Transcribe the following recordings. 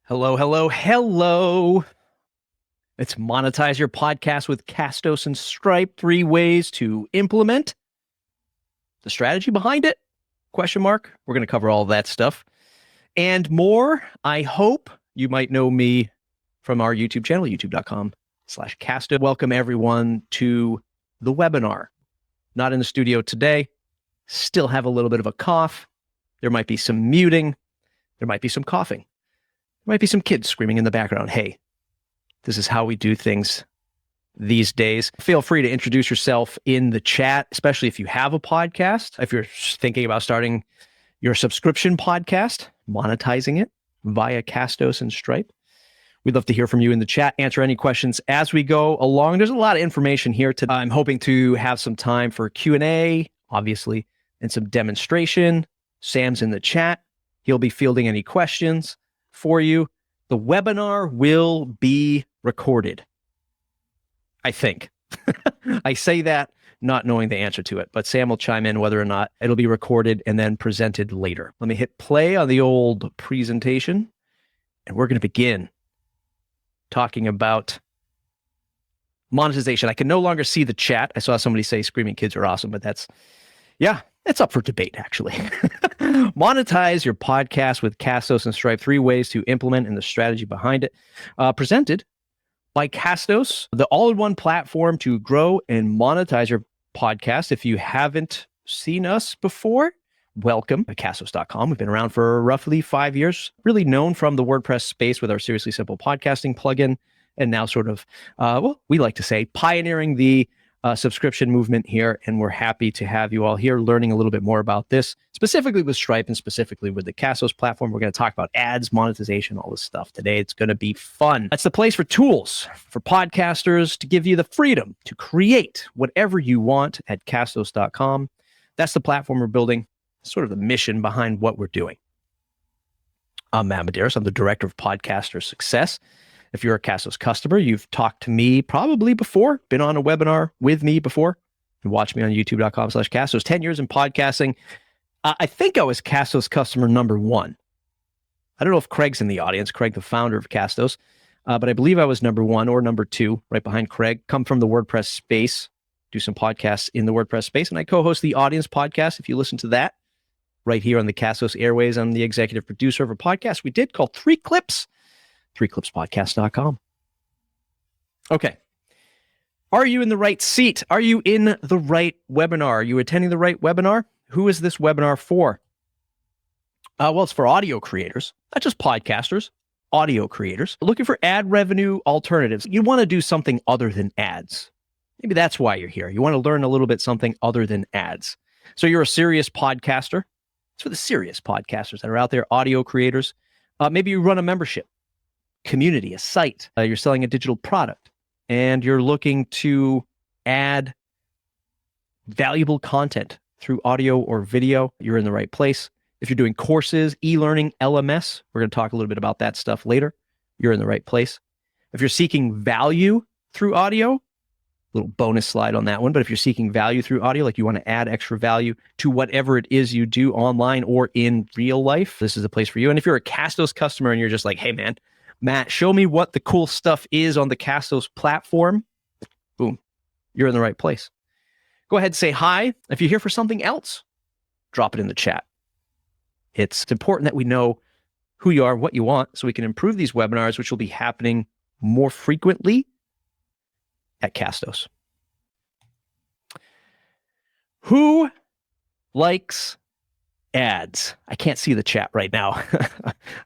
Hello, hello, hello. It's Monetize Your Podcast with Castos and Stripe. 3 ways to implement the strategy behind it? Question mark. We're going to cover all that stuff and more. I hope you might know me from our YouTube channel, youtube.com/Castos. Welcome everyone to the webinar. Not in the studio today. Still have a little bit of a cough. There might be some muting. There might be some coughing. There might be some kids screaming in the background. Hey, this is how we do things these days. Feel free to introduce yourself in the chat, especially if you have a podcast. If you're thinking about starting your subscription podcast, monetizing it via Castos and Stripe. We'd love to hear from you in the chat, answer any questions as we go along. There's a lot of information here today. I'm hoping to have some time for Q&A, obviously, and some demonstration. Sam's in the chat. He'll be fielding any questions for you. The webinar will be recorded, I think. I say that not knowing the answer to it, but Sam will chime in whether or not it'll be recorded and then presented later. Let me hit play on the old presentation, and we're going to begin talking about monetization. I can no longer see the chat. I saw somebody say screaming kids are awesome, but that's up for debate, actually. Monetize your podcast with Castos and Stripe. 3 ways to implement and the strategy behind it. Presented by Castos, the all-in-one platform to grow and monetize your podcast. If you haven't seen us before, welcome to Castos.com. We've been around for roughly 5 years, really known from the WordPress space with our Seriously Simple podcasting plugin, and now sort of, we like to say, pioneering the subscription movement here, and we're happy to have you all here learning a little bit more about this, specifically with Stripe and specifically with the Castos platform. We're going to talk about ads, monetization, all this stuff today. It's going to be fun. That's the place for tools for podcasters to give you the freedom to create whatever you want at Castos.com. That's the platform we're building, sort of the mission behind what we're doing. I'm Matt Medeiros. I'm the Director of Podcaster Success. If you're a Castos customer, you've talked to me probably before, been on a webinar with me before, and watch me on youtube.com/Castos. 10 years in podcasting. I think I was Castos customer number 1. I don't know if Craig's in the audience, Craig, the founder of Castos, but I believe I was number 1 or number 2, right behind Craig. Come from the WordPress space, do some podcasts in the WordPress space, and I co-host the Audience podcast. If you listen to that right here on the Castos Airways, I'm the executive producer of a podcast we did called 3 Clips. 3clipspodcast.com. Okay. Are you in the right seat? Are you in the right webinar? Are you attending the right webinar? Who is this webinar for? Well, it's for audio creators, not just podcasters, audio creators looking for ad revenue alternatives. You want to do something other than ads. Maybe that's why you're here. You want to learn a little bit something other than ads. So you're a serious podcaster. It's for the serious podcasters that are out there, audio creators. Maybe you run a membership community, a site, you're selling a digital product, and you're looking to add valuable content through audio or video, you're in the right place. If you're doing courses, e-learning, LMS, we're going to talk a little bit about that stuff later, you're in the right place. If you're seeking value through audio, little bonus slide on that one, but if you're seeking value through audio, like you want to add extra value to whatever it is you do online or in real life, this is a place for you. And if you're a Castos customer and you're just like, hey man, Matt, show me what the cool stuff is on the Castos platform. Boom, you're in the right place. Go ahead and say hi. If you're here for something else, drop it in the chat. It's important that we know who you are, what you want, so we can improve these webinars, which will be happening more frequently at Castos. Who likes ads? I can't see the chat right now,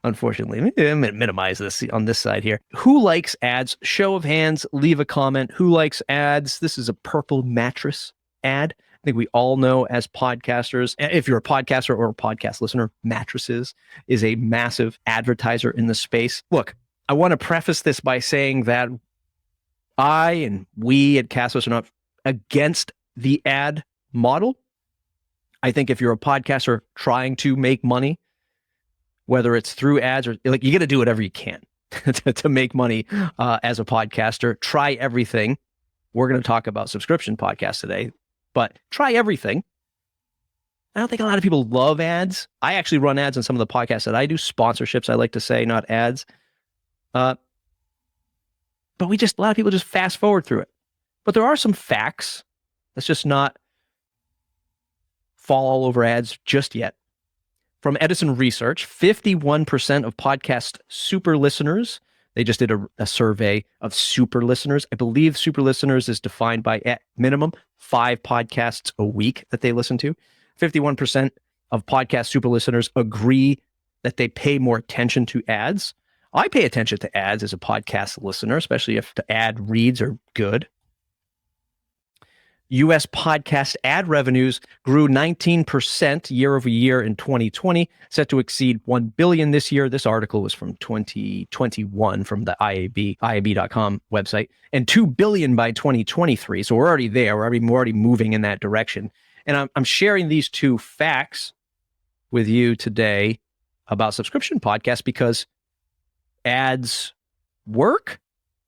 unfortunately. Let me minimize this on this side here. Who likes ads? Show of hands, leave a comment. Who likes ads? This is a purple mattress ad. I think we all know as podcasters, if you're a podcaster or a podcast listener, mattresses is a massive advertiser in the space. Look, I want to preface this by saying that I and we at Castos are not against the ad model. I think if you're a podcaster trying to make money, whether it's through ads or like, you got to do whatever you can to make money as a podcaster. Try everything. We're going to talk about subscription podcasts today, but try everything. I don't think a lot of people love ads. I actually run ads on some of the podcasts that I do, sponsorships, I like to say, not ads. But a lot of people just fast forward through it. But there are some facts. Let's just not fall all over ads just yet. From Edison Research, 51% of podcast super listeners, they just did a survey of super listeners. I believe super listeners is defined by at minimum 5 podcasts a week that they listen to. 51% of podcast super listeners agree that they pay more attention to ads. I pay attention to ads as a podcast listener, especially if the ad reads are good. U.S. podcast ad revenues grew 19% year over year in 2020, set to exceed $1 billion this year. This article was from 2021 from the IAB.com website, and $2 billion by 2023. So we're already there. We're already moving in that direction. And I'm sharing these two facts with you today about subscription podcasts because ads work?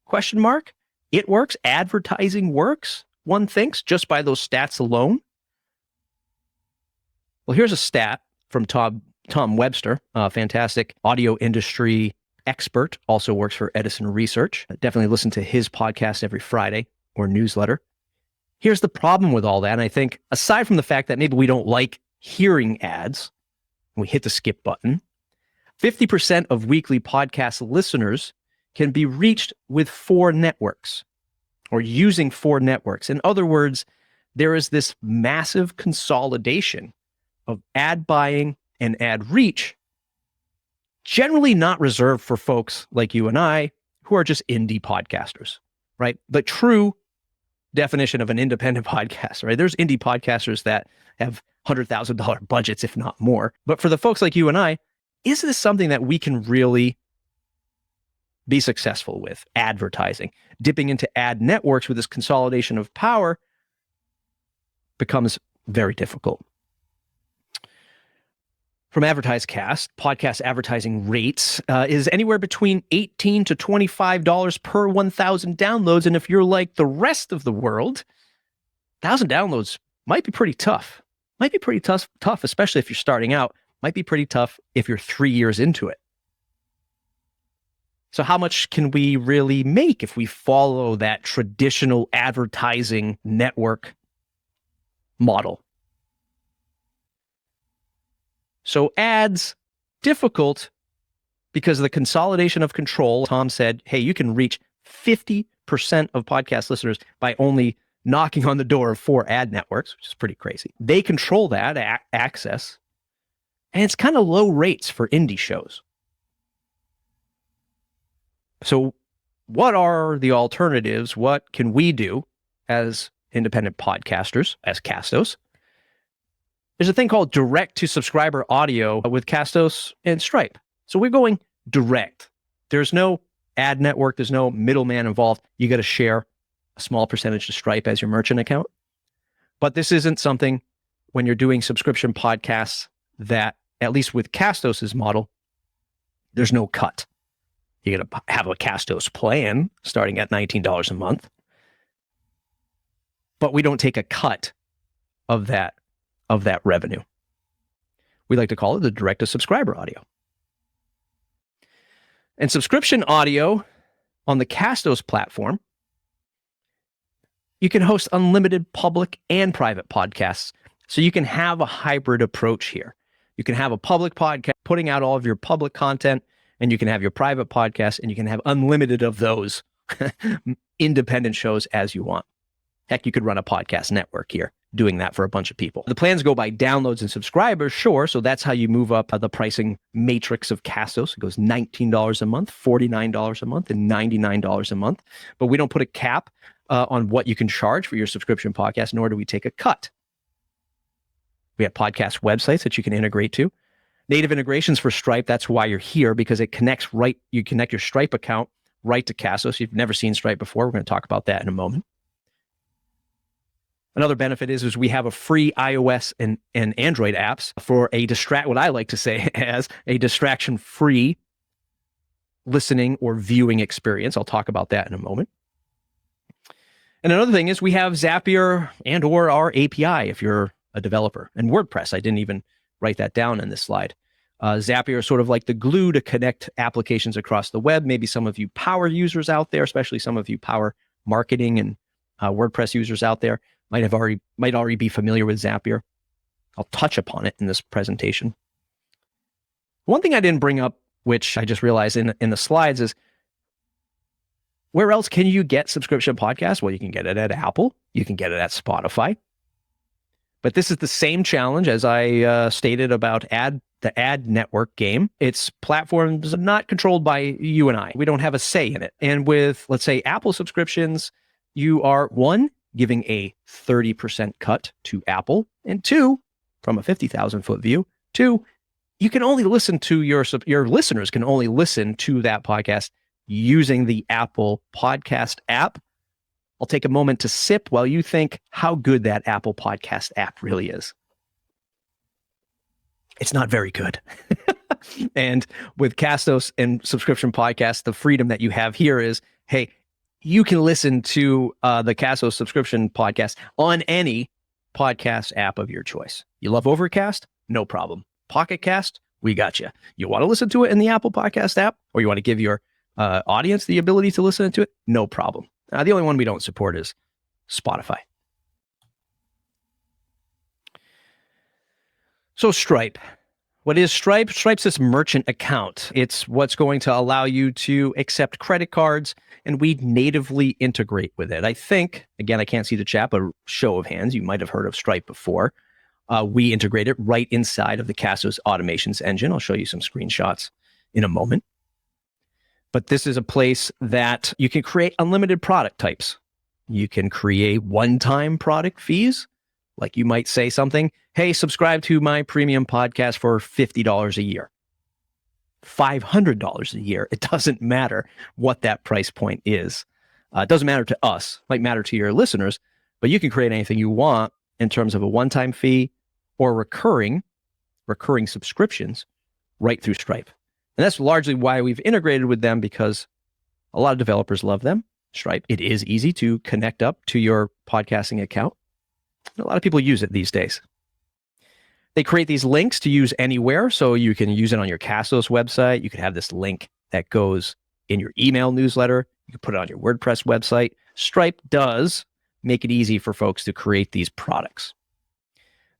Question mark. It works. Advertising works. One thinks just by those stats alone. Well, here's a stat from Tom Webster, a fantastic audio industry expert, also works for Edison Research. Definitely listen to his podcast every Friday or newsletter. Here's the problem with all that. And I think aside from the fact that maybe we don't like hearing ads, we hit the skip button, 50% of weekly podcast listeners can be reached with 4 networks. Or using 4 networks. In other words, there is this massive consolidation of ad buying and ad reach, generally not reserved for folks like you and I, who are just indie podcasters, right? The true definition of an independent podcaster, right? There's indie podcasters that have $100,000 budgets, if not more. But for the folks like you and I, is this something that we can really be successful with? Advertising, dipping into ad networks with this consolidation of power becomes very difficult. From AdvertiseCast, podcast advertising rates is anywhere between $18 to $25 per 1,000 downloads. And if you're like the rest of the world, 1,000 downloads might be pretty tough. Might be pretty tough, especially if you're starting out. Might be pretty tough if you're 3 years into it. So how much can we really make if we follow that traditional advertising network model? So ads, difficult because of the consolidation of control. Tom said, hey, you can reach 50% of podcast listeners by only knocking on the door of 4 ad networks, which is pretty crazy. They control that access, and it's kind of low rates for indie shows. So what are the alternatives? What can we do as independent podcasters, as Castos? There's a thing called direct-to-subscriber audio with Castos and Stripe. So we're going direct. There's no ad network. There's no middleman involved. You got to share a small percentage to Stripe as your merchant account. But this isn't something when you're doing subscription podcasts that, at least with Castos' model, there's no cut. You're going to have a Castos plan starting at $19 a month. But we don't take a cut of that revenue. We like to call it the direct-to-subscriber audio. And subscription audio on the Castos platform, you can host unlimited public and private podcasts. So you can have a hybrid approach here. You can have a public podcast putting out all of your public content, and you can have your private podcast, and you can have unlimited of those independent shows as you want. Heck, you could run a podcast network here doing that for a bunch of people. The plans go by downloads and subscribers, sure. So that's how you move up the pricing matrix of Castos. It goes $19 a month, $49 a month, and $99 a month. But we don't put a cap on what you can charge for your subscription podcast, nor do we take a cut. We have podcast websites that you can integrate to. Native integrations for Stripe, that's why you're here, because it connects right, you connect your Stripe account right to Castos. If you've never seen Stripe before, we're going to talk about that in a moment. Another benefit is we have a free iOS and Android apps for what I like to say as a distraction-free listening or viewing experience. I'll talk about that in a moment. And another thing is we have Zapier and or our API if you're a developer. And WordPress, I didn't even write that down in this slide. Zapier is sort of like the glue to connect applications across the web. Maybe some of you power users out there, especially some of you power marketing and WordPress users out there might already be familiar with Zapier. I'll touch upon it in this presentation. One thing I didn't bring up, which I just realized in the slides, is where else can you get subscription podcasts? Well, you can get it at Apple. You can get it at Spotify. But this is the same challenge as I stated about the ad network game. It's platforms not controlled by you and I. We don't have a say in it. And with, let's say, Apple subscriptions, you are, one, giving a 30% cut to Apple, and two, from a 50,000-foot view, two, you can only listen to your listeners can only listen to that podcast using the Apple Podcast app. I'll take a moment to sip while you think how good that Apple Podcast app really is. It's not very good. And with Castos and Subscription Podcast, the freedom that you have here is, hey, you can listen to the Castos Subscription Podcast on any podcast app of your choice. You love Overcast? No problem. Pocket Cast? We got you. You want to listen to it in the Apple Podcast app, or you want to give your audience the ability to listen to it? No problem. The only one we don't support is Spotify. So Stripe. What is Stripe? Stripe's this merchant account. It's what's going to allow you to accept credit cards, and we natively integrate with it. I think, again, I can't see the chat, but show of hands, you might have heard of Stripe before. We integrate it right inside of the Castos automations engine. I'll show you some screenshots in a moment. But this is a place that you can create unlimited product types. You can create one-time product fees. Like you might say something, hey, subscribe to my premium podcast for $50 a year, $500 a year. It doesn't matter what that price point is. It doesn't matter to us. It might matter to your listeners, but you can create anything you want in terms of a one-time fee or recurring subscriptions right through Stripe. And that's largely why we've integrated with them, because a lot of developers love them. Stripe, it is easy to connect up to your podcasting account. A lot of people use it these days. They create these links to use anywhere. So you can use it on your Castos website. You could have this link that goes in your email newsletter. You can put it on your WordPress website. Stripe does make it easy for folks to create these products.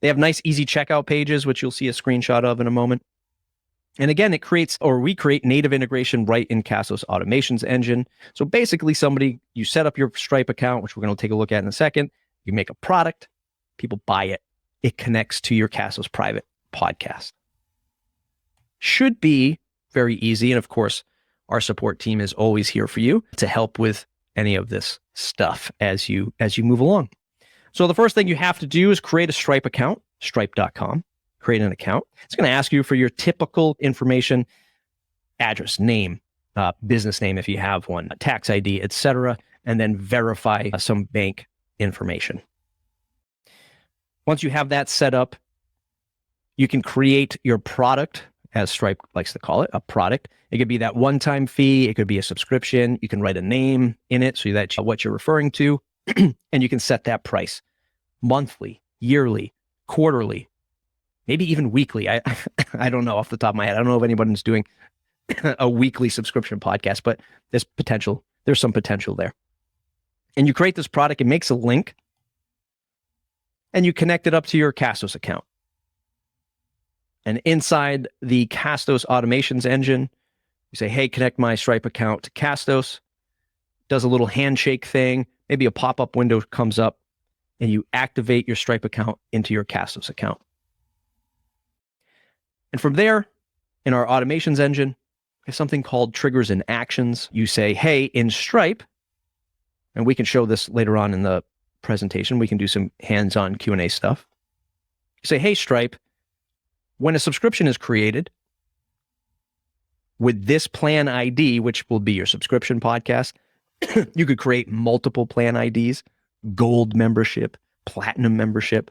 They have nice, easy checkout pages, which you'll see a screenshot of in a moment. And again, we create native integration right in Castos automations engine. So basically you set up your Stripe account, which we're going to take a look at in a second. You make a product, people buy it. It connects to your Castos private podcast. Should be very easy. And of course, our support team is always here for you to help with any of this stuff as you move along. So the first thing you have to do is create a Stripe account, stripe.com. Create an account. It's going to ask you for your typical information, address, name, business name if you have one, tax ID, etc., and then verify some bank information. Once you have that set up, you can create your product, as Stripe likes to call it, a product. It could be that one-time fee. It could be a subscription. You can write a name in it so that what you're referring to, and you can set that price monthly, yearly, quarterly, maybe even weekly. I don't know off the top of my head. I don't know if anybody's doing a weekly subscription podcast, but there's some potential there. And you create this product, it makes a link, and you connect it up to your Castos account. And inside the Castos automations engine, you say, hey, connect my Stripe account to Castos. Does a little handshake thing. Maybe a pop-up window comes up, and you activate your Stripe account into your Castos account. And from there, in our automations engine, we have something called triggers and actions. You say, hey, in Stripe, and we can show this later on in the presentation. We can do some hands-on Q&A stuff. You say, hey, Stripe, when a subscription is created with this plan ID, which will be your subscription podcast, you could create multiple plan IDs, gold membership, platinum membership.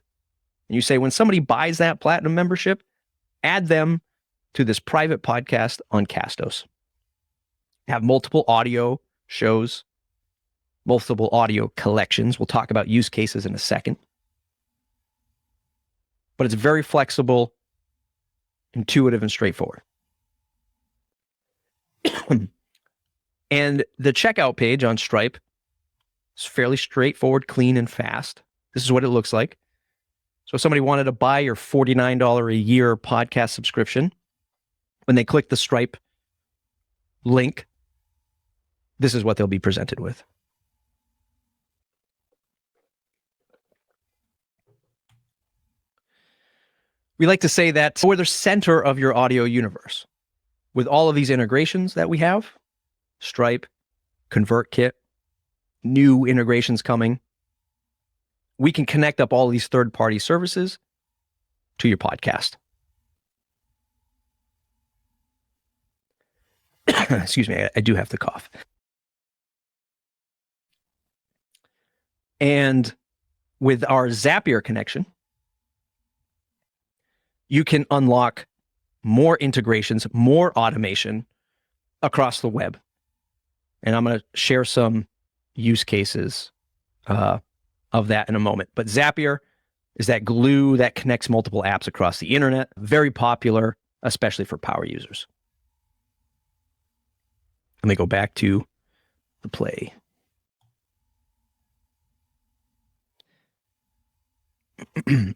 And you say, when somebody buys that platinum membership, add them to this private podcast on Castos. Have multiple audio shows, multiple audio collections. We'll talk about use cases in a second. But it's very flexible. intuitive, and straightforward. And the checkout page on Stripe is fairly straightforward, clean, and fast. This is what it looks like. So if somebody wanted to buy your $49 a year podcast subscription, when they click the Stripe link, this is what they'll be presented with. We like to say that we're the center of your audio universe. With all of these integrations that we have, Stripe, ConvertKit, new integrations coming, we can connect up all these third-party services to your podcast. Excuse me, I do have to cough. And with our Zapier connection, you can unlock more integrations, more automation across the web. And I'm going to share some use cases of that in a moment. But Zapier is that glue that connects multiple apps across the internet. Very popular, especially for power users. Let me go back to the play.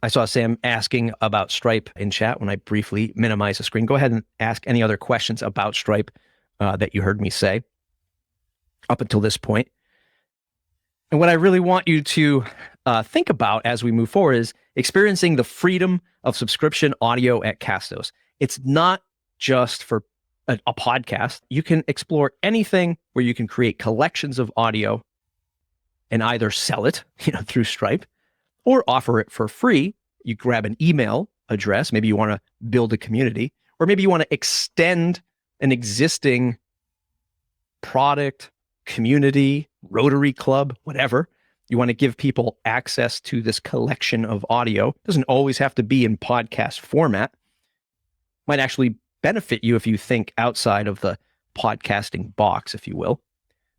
I saw Sam asking about Stripe in chat when I briefly minimized the screen. Go ahead and ask any other questions about Stripe that you heard me say up until this point. And what I really want you to think about as we move forward is experiencing the freedom of subscription audio at Castos. It's not just for a podcast. You can explore anything where you can create collections of audio and either sell it, through Stripe, or offer it for free. You grab an email address. Maybe you want to build a community, or maybe you want to extend an existing product, community, Rotary Club, whatever. You want to give people access to this collection of audio. It doesn't always have to be in podcast format. Might actually benefit you if you think outside of the podcasting box, if you will.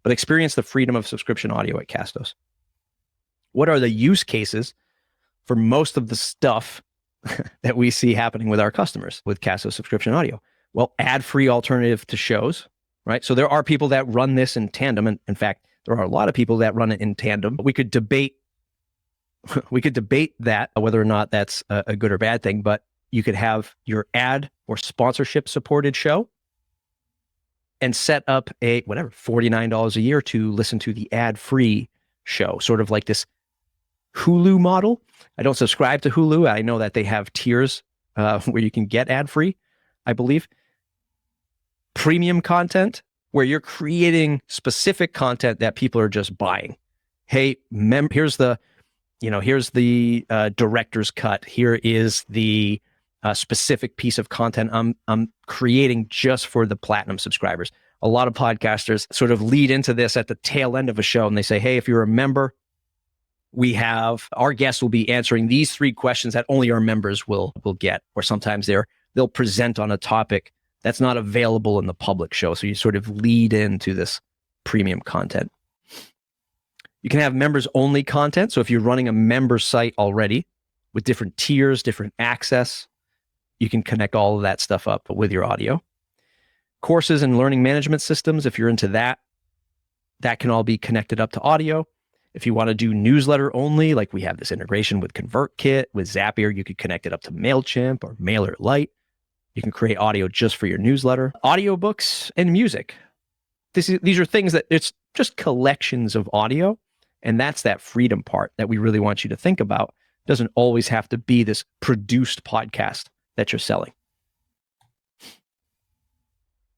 But experience the freedom of subscription audio at Castos. What are the use cases for most of the stuff that we see happening with our customers with Castos Subscription Audio? Well, ad-free alternative to shows, right? So there are people that run this in tandem. And in fact, there are a lot of people that run it in tandem. We could debate that, whether or not that's a good or bad thing, but you could have your ad or sponsorship supported show and set up a $49 a year to listen to the ad-free show, sort of like this Hulu model. I don't subscribe to Hulu. I know that they have tiers where you can get ad-free, I believe. Premium content, where you're creating specific content that people are just buying. Hey, here's the director's cut. Here is the specific piece of content I'm creating just for the platinum subscribers. A lot of podcasters sort of lead into this at the tail end of a show, and they say, hey, if you're a member, our guests will be answering these 3 questions that only our members will get. Or sometimes they'll present on a topic that's not available in the public show. So you sort of lead into this premium content. You can have members only content. So if you're running a member site already with different tiers, different access, you can connect all of that stuff up with your audio. Courses and learning management systems, if you're into that can all be connected up to audio. If you want to do newsletter only, like we have this integration with ConvertKit, with Zapier, you could connect it up to MailChimp or MailerLite. You can create audio just for your newsletter. Audiobooks and music. These are things that it's just collections of audio. And that's that freedom part that we really want you to think about. It doesn't always have to be this produced podcast that you're selling.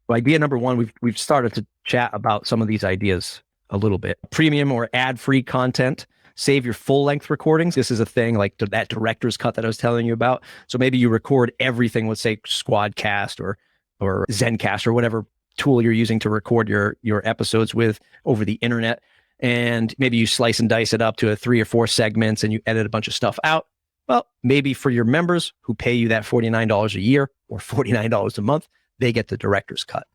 Well, idea number 1, we've started to chat about some of these ideas a little bit. Premium or ad-free content. Save your full-length recordings. This is a thing like that director's cut that I was telling you about. So maybe you record everything, let's say Squadcast or Zencast or whatever tool you're using to record your episodes with over the internet. And maybe you slice and dice it up to 3 or 4 segments and you edit a bunch of stuff out. Well, maybe for your members who pay you that $49 a year or $49 a month, they get the director's cut.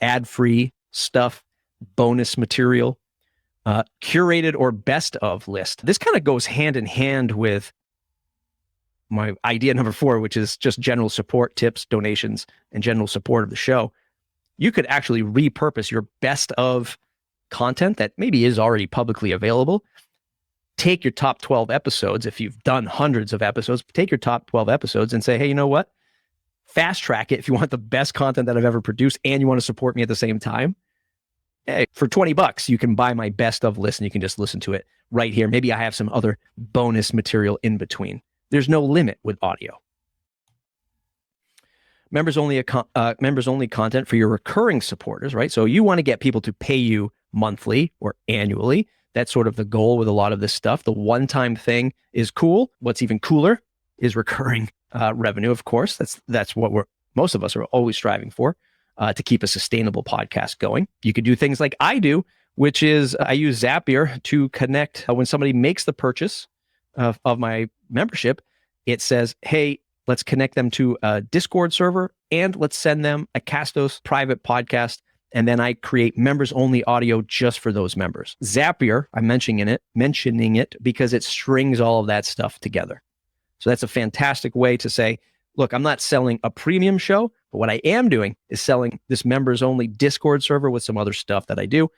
Ad-free stuff, bonus material, curated or best of list. This kind of goes hand in hand with my idea number 4, which is just general support, tips, donations, and general support of the show, you could actually repurpose your best of content that maybe is already publicly available. Take your top 12 episodes. If you've done hundreds of episodes, take your top 12 episodes and say, hey, you know what? Fast track it if you want the best content that I've ever produced and you want to support me at the same time. Hey, for $20, you can buy my best of list and you can just listen to it right here. Maybe I have some other bonus material in between. There's no limit with audio. Members only content for your recurring supporters, right? So you want to get people to pay you monthly or annually. That's sort of the goal with a lot of this stuff. The one-time thing is cool. What's even cooler is recurring revenue, of course. That's what most of us are always striving for, to keep a sustainable podcast going. You could do things like I do, which is I use Zapier to connect. When somebody makes the purchase of my membership, it says, hey, let's connect them to a Discord server and let's send them a Castos private podcast. And then I create members only audio just for those members. Zapier, I'm mentioning it because it strings all of that stuff together. So that's a fantastic way to say, look, I'm not selling a premium show, but what I am doing is selling this members only Discord server with some other stuff that I do.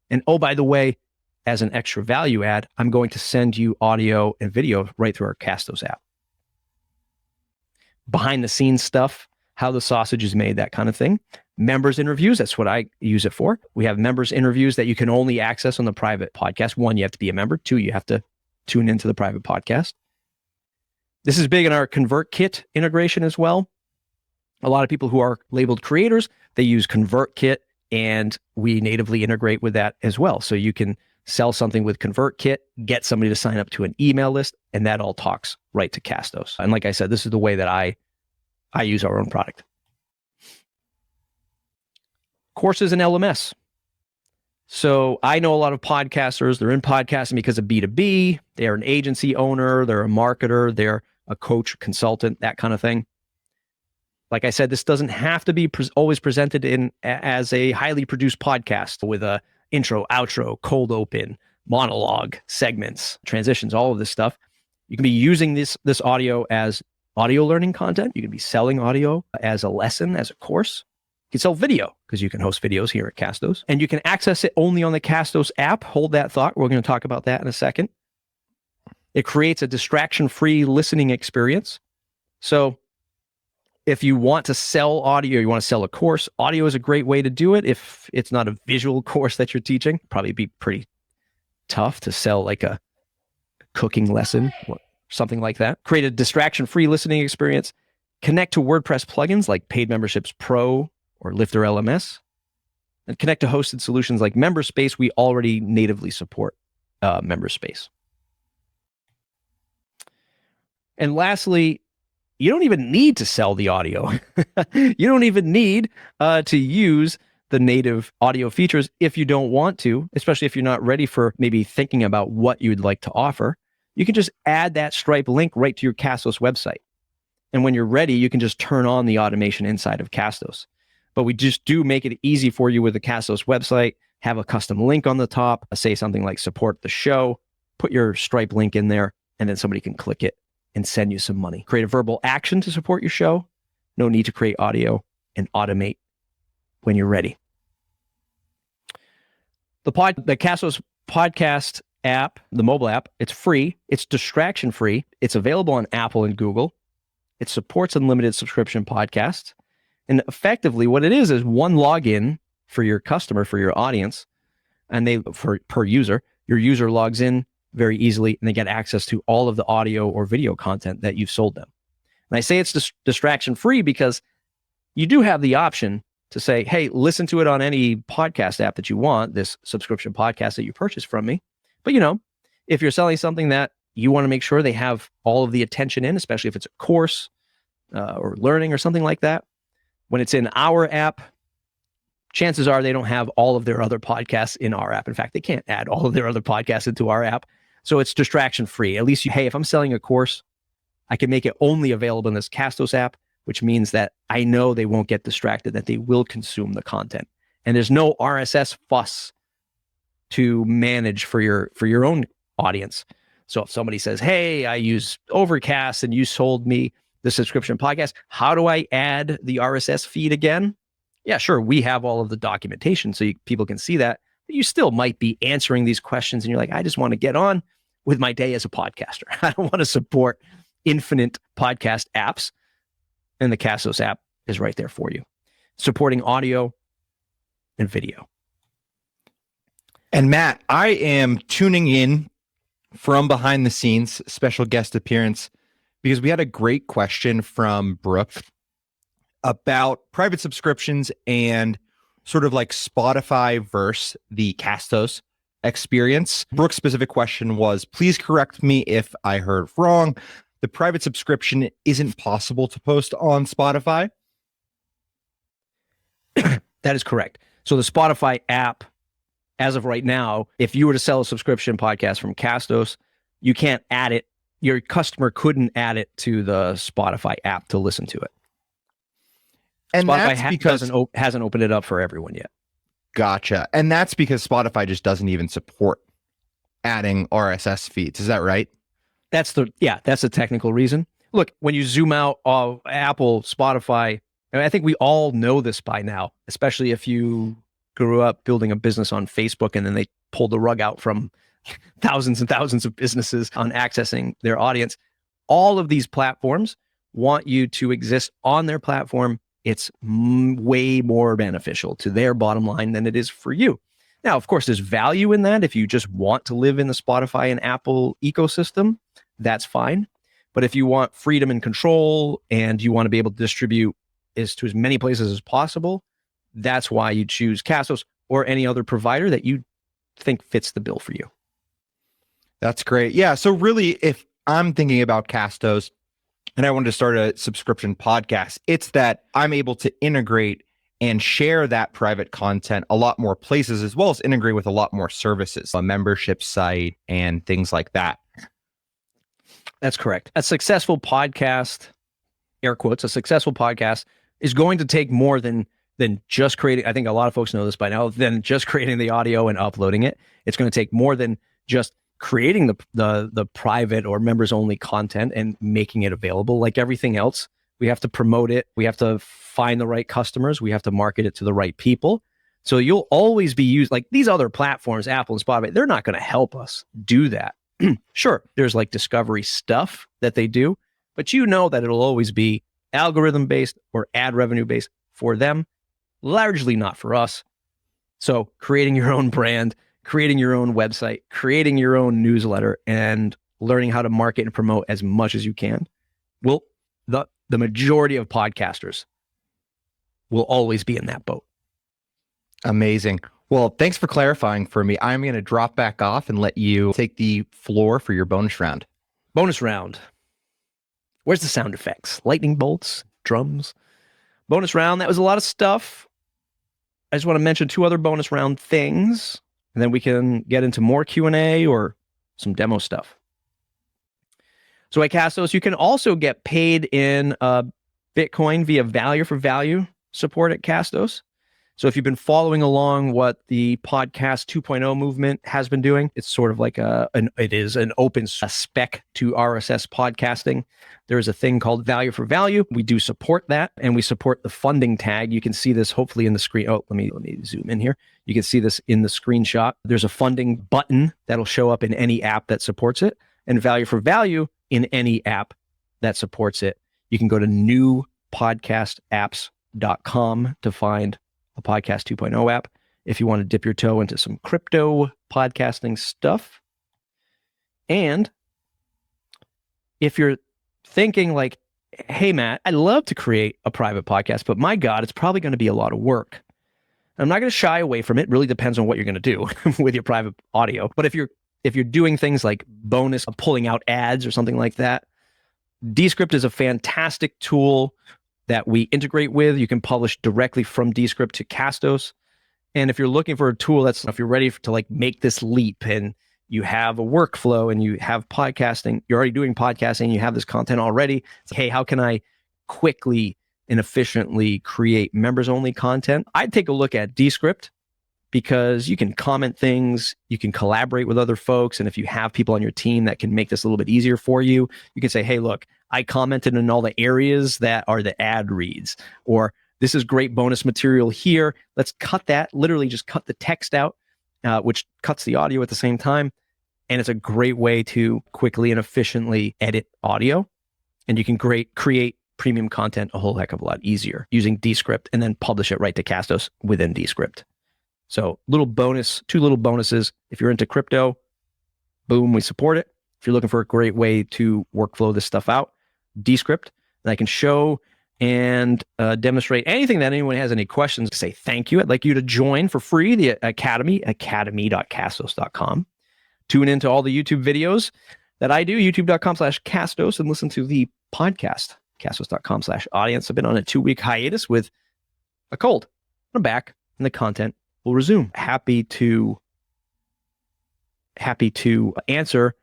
And oh, by the way, as an extra value add, I'm going to send you audio and video right through our Castos app. Behind the scenes stuff, how the sausage is made, that kind of thing. Members interviews, that's what I use it for. We have members interviews that you can only access on the private podcast. 1, you have to be a member. 2, you have to tune into the private podcast. This is big in our ConvertKit integration as well. A lot of people who are labeled creators, they use ConvertKit, and we natively integrate with that as well. So you can sell something with ConvertKit, get somebody to sign up to an email list, and that all talks right to Castos. And like I said, this is the way that I use our own product. Courses and LMS. So I know a lot of podcasters, they're in podcasting because of B2B. They're an agency owner, they're a marketer, they're a coach, consultant, that kind of thing. Like I said, this doesn't have to be always presented as a highly produced podcast with a intro, outro, cold open, monologue, segments, transitions, all of this stuff. You can be using this audio as audio learning content. You can be selling audio as a lesson, as a course. You can sell video because you can host videos here at Castos, and you can access it only on the Castos app. Hold that thought. We're going to talk about that in a second. It creates a distraction-free listening experience. So if you want to sell audio, you want to sell a course, audio is a great way to do it. If it's not a visual course that you're teaching, probably be pretty tough to sell like a cooking lesson or something like that. Create a distraction-free listening experience. Connect to WordPress plugins like Paid Memberships Pro or Lifter LMS. And connect to hosted solutions like MemberSpace. We already natively support MemberSpace. And lastly, you don't even need to sell the audio. You don't even need to use the native audio features if you don't want to, especially if you're not ready for maybe thinking about what you'd like to offer. You can just add that Stripe link right to your Castos website. And when you're ready, you can just turn on the automation inside of Castos. But we just do make it easy for you with the Castos website, have a custom link on the top, say something like support the show, put your Stripe link in there, and then somebody can click it and send you some money. Create a verbal action to support your show. No need to create audio, and automate when you're ready. The Castos podcast app, the mobile app, it's free. It's distraction free. It's available on Apple and Google. It supports unlimited subscription podcasts. And effectively what it is one login for your customer, for your audience, and per user. Your user logs in very easily, and they get access to all of the audio or video content that you've sold them. And I say it's distraction free because you do have the option to say, hey, listen to it on any podcast app that you want, this subscription podcast that you purchased from me. But if you're selling something that you want to make sure they have all of the attention in, especially if it's a course or learning or something like that, when it's in our app, chances are they don't have all of their other podcasts in our app. In fact, they can't add all of their other podcasts into our app. So it's distraction free. At least hey, if I'm selling a course, I can make it only available in this Castos app, which means that I know they won't get distracted, that they will consume the content. And there's no RSS fuss to manage for your own audience. So if somebody says, hey, I use Overcast and you sold me the subscription podcast, how do I add the RSS feed again? Yeah, sure. We have all of the documentation so people can see that. But you still might be answering these questions and you're like, I just want to get on with my day as a podcaster. I don't want to support infinite podcast apps. And the Castos app is right there for you, supporting audio and video. And Matt, I am tuning in from behind the scenes, special guest appearance, because we had a great question from Brooke about private subscriptions and sort of like Spotify versus the Castos experience. Brooke's specific question was, please correct me if I heard wrong. The private subscription isn't possible to post on Spotify? That is correct. So the Spotify app, as of right now, if you were to sell a subscription podcast from Castos, you can't add it. Your customer couldn't add it to the Spotify app to listen to it. And Spotify that's because hasn't opened it up for everyone yet. Gotcha. And that's because Spotify just doesn't even support adding RSS feeds. Is that right? That's the technical reason. Look, when you zoom out of Apple, Spotify, I think we all know this by now, especially if you grew up building a business on Facebook and then they pulled the rug out from thousands and thousands of businesses on accessing their audience. All of these platforms want you to exist on their platform. It's way more beneficial to their bottom line than it is for you. Now, of course, there's value in that. If you just want to live in the Spotify and Apple ecosystem, that's fine. But if you want freedom and control and you want to be able to distribute to as many places as possible, that's why you choose Castos or any other provider that you think fits the bill for you. That's great. Yeah. So really, if I'm thinking about Castos and I wanted to start a subscription podcast, it's that I'm able to integrate and share that private content a lot more places, as well as integrate with a lot more services, a membership site and things like that. That's correct. A successful podcast, air quotes, a successful podcast is going to take more than just creating. I think a lot of folks know this by now, than just creating the audio and uploading it. It's going to take more than just creating the private or members only content and making it available. Like everything else, we have to promote it. We have to find the right customers. We have to market it to the right people. So you'll always be used, like these other platforms, Apple and Spotify, they're not going to help us do that. Sure, there's like discovery stuff that they do, but you know that it'll always be algorithm based or ad revenue based for them, largely not for us. So creating your own brand, creating your own website, creating your own newsletter, and learning how to market and promote as much as you can will, the majority of podcasters will always be in that boat. Amazing. Well, thanks for clarifying for me. I'm going to drop back off and let you take the floor for your bonus round. Bonus round. Where's the sound effects? Lightning bolts, drums. Bonus round. That was a lot of stuff. I just want to mention 2 other bonus round things, and then we can get into more Q&A or some demo stuff. So at Castos, you can also get paid in Bitcoin via value for value support at Castos. So if you've been following along what the podcast 2.0 movement has been doing, it's sort of like it is an open spec to RSS podcasting. There is a thing called value for value. We do support that, and we support the funding tag. You can see this hopefully in the screen. Oh, let me zoom in here. You can see this in the screenshot. There's a funding button that'll show up in any app that supports it, and value for value in any app that supports it. You can go to newpodcastapps.com to find a podcast 2.0 app if you want to dip your toe into some crypto podcasting stuff. And if you're thinking like, hey, Matt, I'd love to create a private podcast, but my God, it's probably going to be a lot of work. I'm not going to shy away from it. It really depends on what you're going to do with your private audio. But if you're doing things like bonus, pulling out ads or something like that, Descript is a fantastic tool that we integrate with. You can publish directly from Descript to Castos. And if you're looking for a tool if you're ready to like make this leap and you have a workflow and you have podcasting, you're already doing podcasting, you have this content already. It's, hey, how can I quickly and efficiently create members only content? I'd take a look at Descript because you can comment things, you can collaborate with other folks. And if you have people on your team that can make this a little bit easier for you, you can say, hey, look, I commented in all the areas that are the ad reads, or this is great bonus material here. Let's cut that, literally just cut the text out, which cuts the audio at the same time. And it's a great way to quickly and efficiently edit audio. And you can create premium content a whole heck of a lot easier using Descript and then publish it right to Castos within Descript. So two little bonuses. If you're into crypto, boom, we support it. If you're looking for a great way to workflow this stuff out, Descript, and I can show and demonstrate anything that anyone has any questions to say thank you. I'd like you to join for free the Academy, academy.castos.com. Tune into all the YouTube videos that I do, youtube.com/Castos, and listen to the podcast, castos.com/audience. I've been on a 2-week hiatus with a cold. I'm back and the content will resume. Happy to answer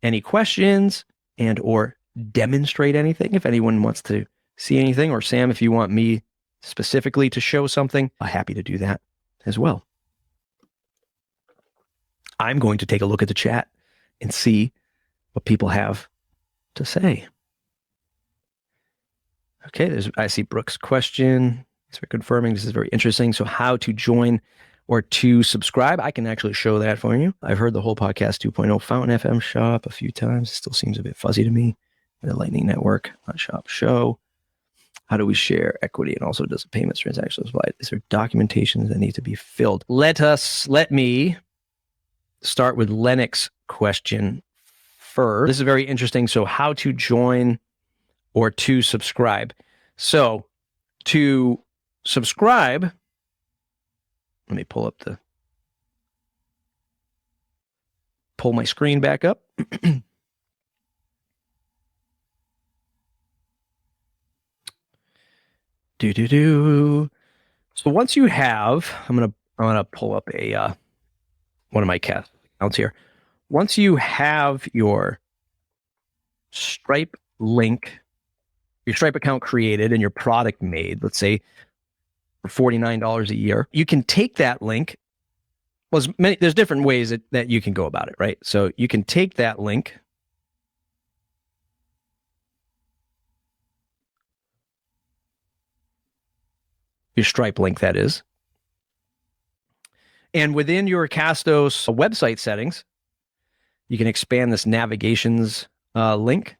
any questions and or demonstrate anything if anyone wants to see anything, or Sam, if you want me specifically to show something, I'm happy to do that as well. I'm going to take a look at the chat and see what people have to say. Okay, I see Brooke's question. Thanks for confirming. This is very interesting. So how to join or to subscribe? I can actually show that for you. I've heard the whole podcast 2.0 Fountain FM shop a few times. It still seems a bit fuzzy to me. The Lightning Network, not shop show. How do we share equity? And also, does the payments transactions apply? Is there documentation that need to be filled? Let me start with Lennox's question first. This is very interesting. So how to join or to subscribe. So to subscribe, let me pull my screen back up. So once you have, I'm gonna pull up one of my Castos accounts here. Once you have your Stripe link, your Stripe account created and your product made, let's say for $49 a year, you can take that link. Well, there's different ways that you can go about it, right? So you can take that link, your Stripe link, that is. And within your Castos website settings, you can expand this navigations link.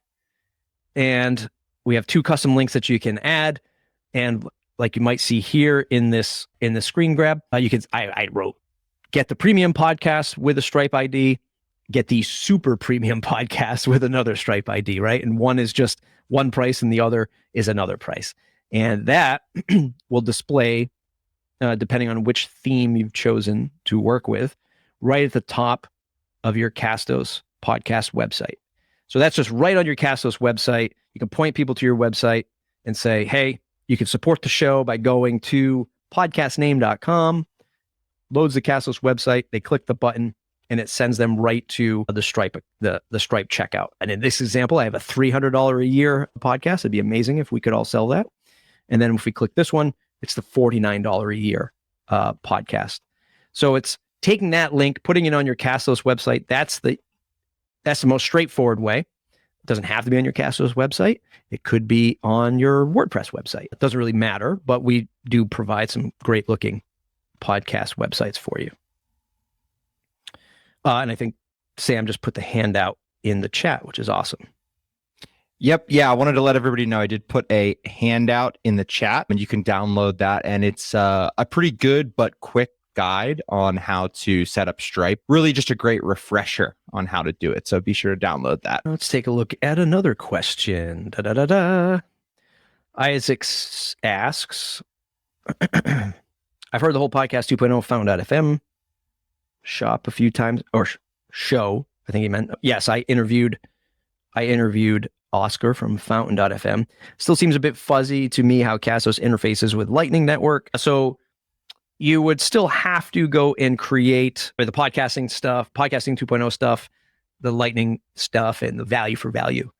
And we have 2 custom links that you can add. And like you might see here in this screen grab, I wrote, get the premium podcast with a Stripe ID, get the super premium podcast with another Stripe ID, right? And one is just one price and the other is another price. And that will display, depending on which theme you've chosen to work with, right at the top of your Castos podcast website. So that's just right on your Castos website. You can point people to your website and say, hey, you can support the show by going to podcastname.com, loads the Castos website, they click the button, and it sends them right to the Stripe, the Stripe checkout. And in this example, I have a $300 a year podcast. It'd be amazing if we could all sell that. And then if we click this one, it's the $49 a year podcast. So it's taking that link, putting it on your Castos website. That's the most straightforward way. It doesn't have to be on your Castos website. It could be on your WordPress website. It doesn't really matter, but we do provide some great looking podcast websites for you. And I think Sam just put the handout in the chat, which is awesome. Yep. Yeah. I wanted to let everybody know I did put a handout in the chat and you can download that. And it's a pretty good but quick guide on how to set up Stripe. Really just a great refresher on how to do it. So be sure to download that. Let's take a look at another question. Isaac asks, I've heard the whole podcast 2.0 found.fm shop a few times, or show, I think he meant. Yes, I interviewed Oscar from fountain.fm. Still seems a bit fuzzy to me how Castos interfaces with Lightning Network. So you would still have to go and create the podcasting 2.0 stuff, the Lightning stuff, and the value for value.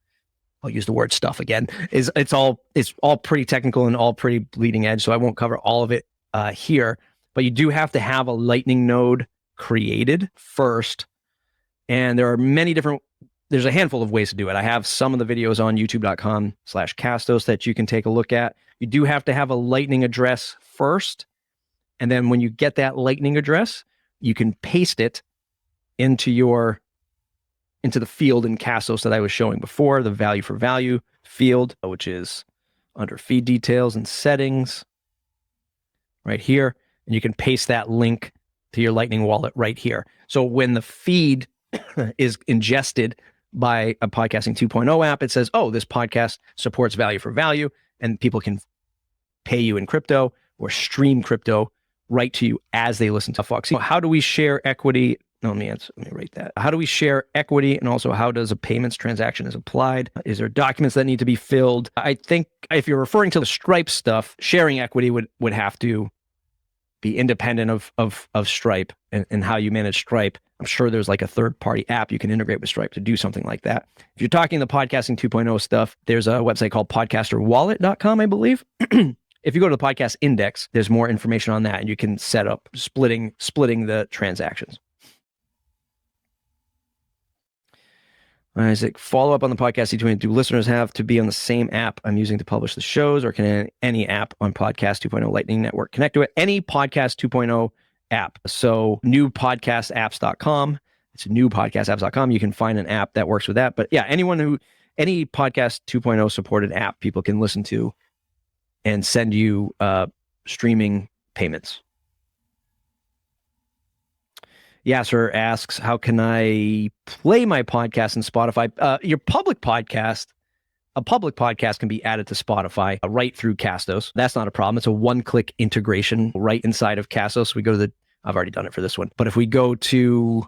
I'll use the word stuff again. It's all pretty technical and all pretty bleeding edge. So I won't cover all of it here. but you do have to have a Lightning node created first. And there are there's a handful of ways to do it. I have some of the videos on youtube.com/Castos that you can take a look at. You do have to have a Lightning address first. And then when you get that Lightning address, you can paste it into the field in Castos that I was showing before, the value for value field, which is under feed details and settings right here. And you can paste that link to your Lightning wallet right here. So when the feed is ingested by a Podcasting 2.0 app, it says, oh, this podcast supports value for value, and people can pay you in crypto or stream crypto right to you as they listen to Fox. How do we share equity? No, let me write that. How do we share equity? And also, how does a payments transaction is applied? Is there documents that need to be filled? I think if you're referring to the Stripe stuff, sharing equity would have to be independent of Stripe and how you manage Stripe. I'm sure there's like a third-party app you can integrate with Stripe to do something like that. If you're talking the Podcasting 2.0 stuff, there's a website called podcasterwallet.com, I believe. If you go to the podcast index, there's more information on that, and you can set up splitting the transactions. Isaac, follow up on the podcast C20. Do listeners have to be on the same app I'm using to publish the shows, or can any app on Podcast 2.0 Lightning Network connect to it? Any Podcast 2.0 app. So newpodcastapps.com. It's newpodcastapps.com. You can find an app that works with that. But yeah, any Podcast 2.0 supported app people can listen to and send you streaming payments. Yasser asks, how can I play my podcast in Spotify? Your public podcast, a public podcast can be added to Spotify right through Castos. That's not a problem. It's a one-click integration right inside of Castos. We go to I've already done it for this one. But if we go to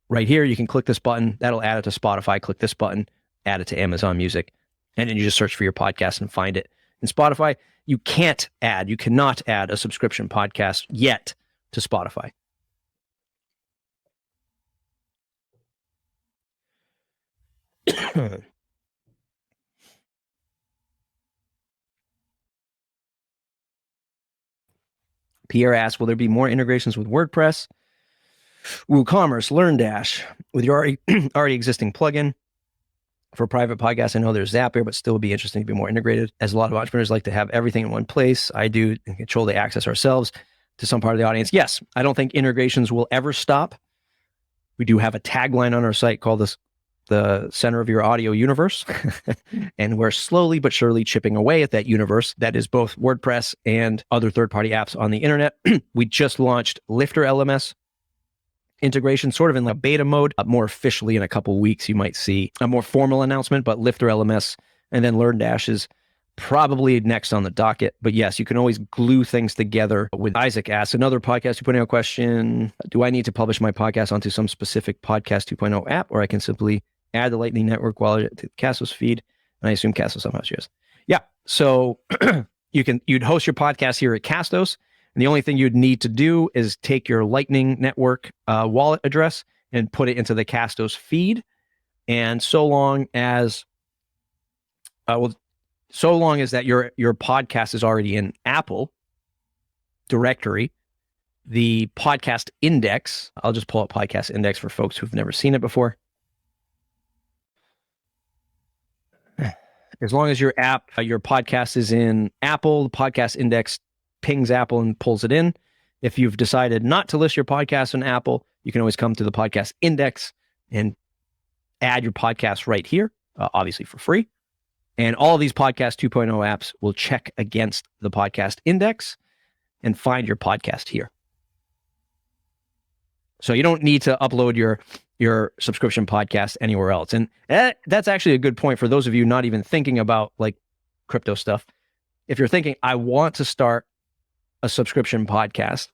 right here, you can click this button. That'll add it to Spotify. Click this button, add it to Amazon Music. And then you just search for your podcast and find it. In Spotify, you cannot add a subscription podcast yet to Spotify. Pierre asks, will there be more integrations with WordPress, WooCommerce, LearnDash, with your already existing plugin for private podcasts? I know there's Zapier, but still would be interesting to be more integrated, as a lot of entrepreneurs like to have everything in one place. I do, and control the access ourselves to some part of the audience. Yes, I don't think integrations will ever stop. We do have a tagline on our site called the center of your audio universe. And we're slowly but surely chipping away at that universe that is both WordPress and other third-party apps on the internet. We just launched Lifter LMS integration, sort of in like beta mode. More officially in a couple weeks, you might see a more formal announcement, but Lifter LMS and then LearnDash is probably next on the docket. But yes, you can always glue things together. With Isaac asks, another Podcast 2.0 question. Do I need to publish my podcast onto some specific Podcast 2.0 app, or I can simply add the Lightning Network wallet to the Castos feed? And I assume Castos somehow shares. Yeah. So you'd host your podcast here at Castos. And the only thing you'd need to do is take your Lightning Network wallet address and put it into the Castos feed. And so long as that your podcast is already in Apple directory, the podcast index, I'll just pull up podcast index for folks who've never seen it before. As long as your podcast is in Apple, the podcast index pings Apple and pulls it in. If you've decided not to list your podcast on Apple, you can always come to the podcast index and add your podcast right here, obviously for free. And all of these Podcast 2.0 apps will check against the podcast index and find your podcast here. So you don't need to upload your subscription podcast anywhere else. And that's actually a good point for those of you not even thinking about like crypto stuff. If you're thinking, I want to start a subscription podcast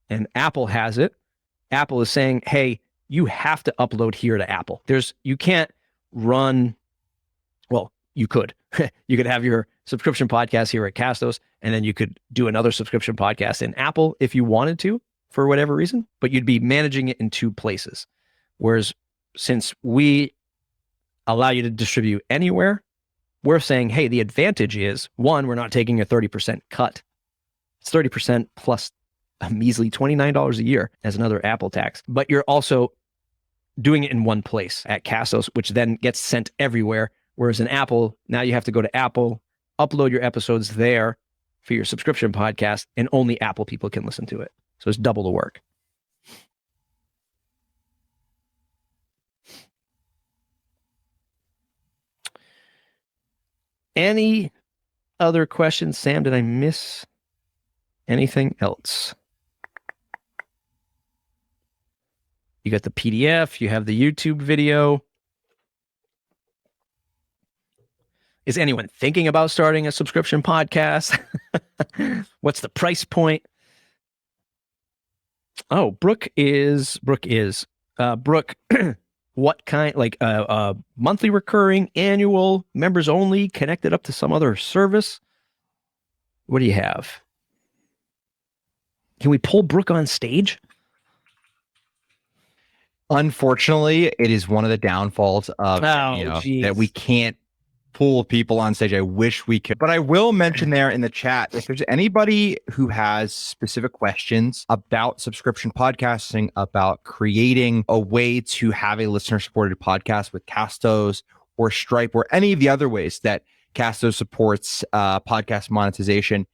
and Apple has it, Apple is saying, hey, you have to upload here to Apple. You can't run, well, you could. You could have your subscription podcast here at Castos, and then you could do another subscription podcast in Apple if you wanted to, for whatever reason, but you'd be managing it in two places. Whereas since we allow you to distribute anywhere, we're saying, hey, the advantage is, one, we're not taking a 30% cut. It's 30% plus a measly $29 a year as another Apple tax. But you're also doing it in one place at Castos, which then gets sent everywhere. Whereas in Apple, now you have to go to Apple, upload your episodes there for your subscription podcast, and only Apple people can listen to it. So it's double the work. Any other questions, Sam? Did I miss anything else? You got the PDF, you have the YouTube video. Is anyone thinking about starting a subscription podcast? What's the price point? Oh, Brooke, what kind, like monthly recurring, annual, members only, connected up to some other service? What do you have? Can we pull Brooke on stage? Unfortunately, it is one of the downfalls of that we can't pull people on stage. I wish we could, but I will mention there in the chat, if there's anybody who has specific questions about subscription podcasting, about creating a way to have a listener supported podcast with Castos or Stripe or any of the other ways that Castos supports podcast monetization,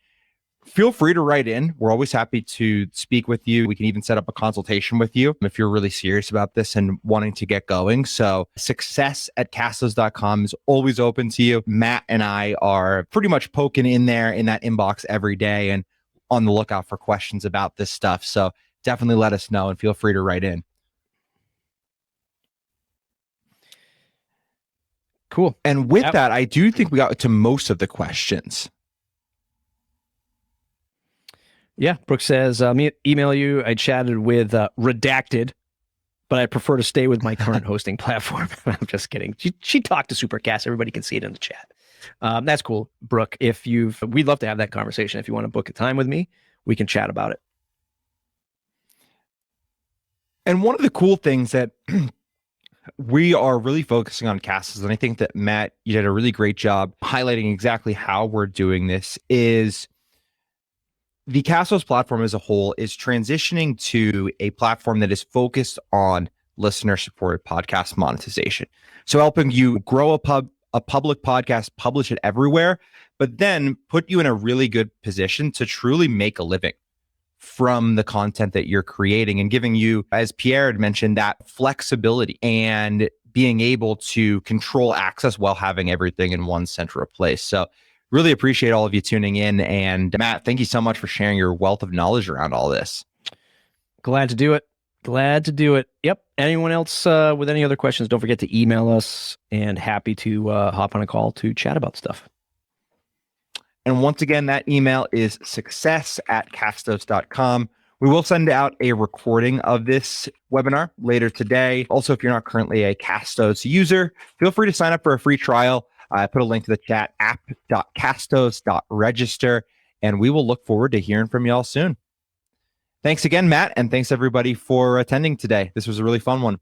feel free to write in. We're always happy to speak with you. We can even set up a consultation with you if you're really serious about this and wanting to get going. So success@castos.com is always open to you. Matt and I are pretty much poking in there in that inbox every day and on the lookout for questions about this stuff. So definitely let us know and feel free to write in. Cool. And with that, I do think we got to most of the questions. Yeah, Brooke says, email you. I chatted with Redacted, but I prefer to stay with my current hosting platform. I'm just kidding. She talked to Supercast. Everybody can see it in the chat. That's cool, Brooke. We'd love to have that conversation. If you want to book a time with me, we can chat about it. And one of the cool things that we are really focusing on Castos, and I think that Matt, you did a really great job highlighting exactly how we're doing this, is the Castos platform as a whole is transitioning to a platform that is focused on listener-supported podcast monetization. So helping you grow a public podcast, publish it everywhere, but then put you in a really good position to truly make a living from the content that you're creating and giving you, as Pierre had mentioned, that flexibility and being able to control access while having everything in one central place. So really appreciate all of you tuning in. And Matt, thank you so much for sharing your wealth of knowledge around all this. Glad to do it. Yep. Anyone else with any other questions, don't forget to email us, and happy to hop on a call to chat about stuff. And once again, that email is success@castos.com. We will send out a recording of this webinar later today. Also, if you're not currently a Castos user, feel free to sign up for a free trial. I put a link to the chat, app.castos.register, and we will look forward to hearing from y'all soon. Thanks again, Matt, and thanks everybody for attending today. This was a really fun one.